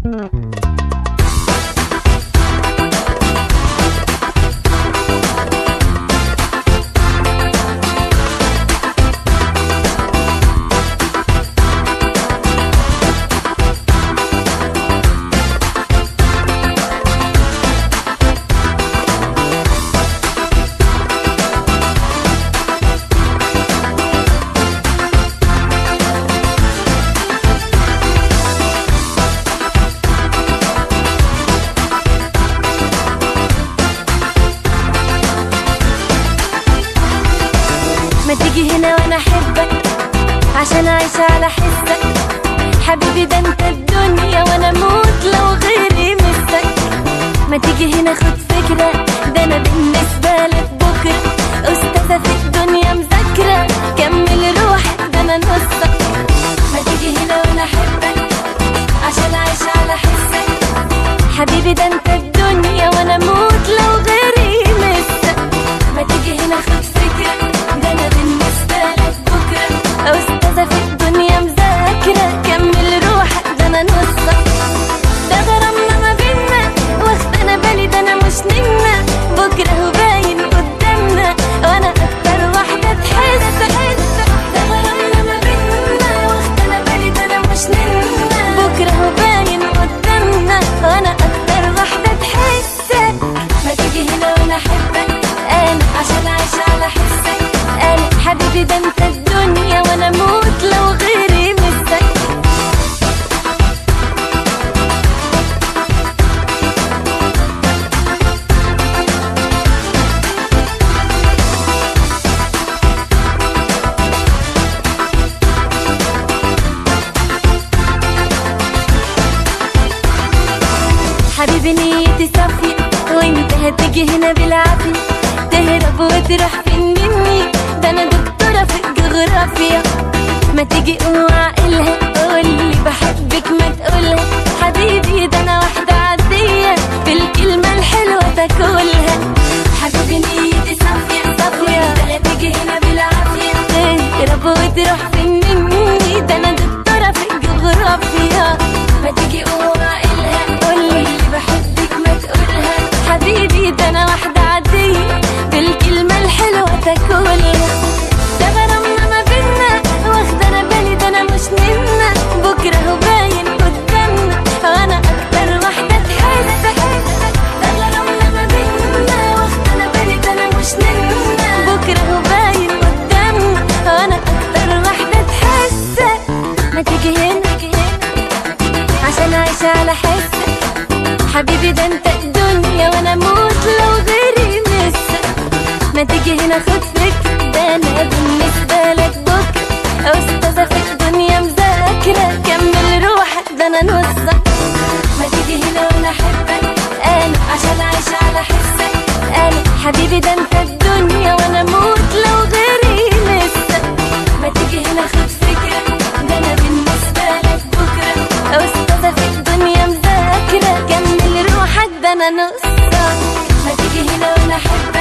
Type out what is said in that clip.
ما تيجي هنا وانا احبك عشان اعيش على حسك. حبيبي ده انت الدنيا وانا اموت لو غيري مسك. ما تيجي هنا خد فكرة، ده انا بالنسبة لك بكرة استاذة في الدنيا مذاكرة. كمل روحك ده انا نصك. ما تيجي هنا وانا احبك عشان اعيش على حسك. حبيبي ده انت الدنيا وانا اموت لو غيري مسك. ما تيجي هنا خد فكرة، ده انا بالنسبة لك بكرة استاذة في الدنيا مذاكرة. كمل روحك ده انا نصك. ده غرامنا ما بينا واخد انا بالي، ده انا مش نمنا بكرة هو باين قدامنا وانا اكتر واحدة تحس. ده غرامنا ما بينا واخد انا بالي، ده انا مش نمنا بكرة هو باين قدامنا وانا اكتر واحدة تحس. ما تيجي هنا وانا احبك انا عشان اعيش على حسك. انا حبيبي ده انت الدنيا وانا اموت لو غيري مسك. حبيبي نيتي صافية وانت هتيجي هنا بالعافية. تهرب وتروح فين مني، ده انا دكتورة في الجغرافيا. ما تيجي قوم عقلها قولي بحبك ما تقولها. حبيبي ده انا واحدة عادية بالكلمة الحلوة تاكلها. حبيبي نيتي صافية وانت هتيجي هنا بالعافية. تهرب وتروح فين مني، ده انا دكتورة في الجغرافيا. ما تيجي قوم عقلها قولي بحبك ما تقولها. حبيبي ده انا واحدة عادية بالكلمة الحلوة تاكلها. ده غرامنا ما بينا واخد انا بالي، ده انا مش نمنا بكرة هو باين قدامنا وانا اكتر واحدة تحس. ده غرامنا ما بينا واخد انا بالي، ده انا مش نمنا بكرة هو باين قدامنا وانا اكتر واحدة تحس. ما تيجي هنا عشان اعيش على حسك. حبيبي ده انت الدنيا وانا اموت لو غيري مسك. ما تيجي هنا خد فكرة، ده انا بالنسبة لك بكرة استاذة في الدنيا مذاكرة. كمل روحك ده انا نصك. ما تيجي هنا وانا احبك انا عشان اعيش على حسك. انا حبيبي ده انت الدنيا وانا اموت لو غيري مسك. ما تيجي هنا خد فكرة، ده انا بالنسبة لك بكرة استاذة في الدنيا مذاكرة. كمل روحك ده انا نصك. ما تيجي هنا وانا احبك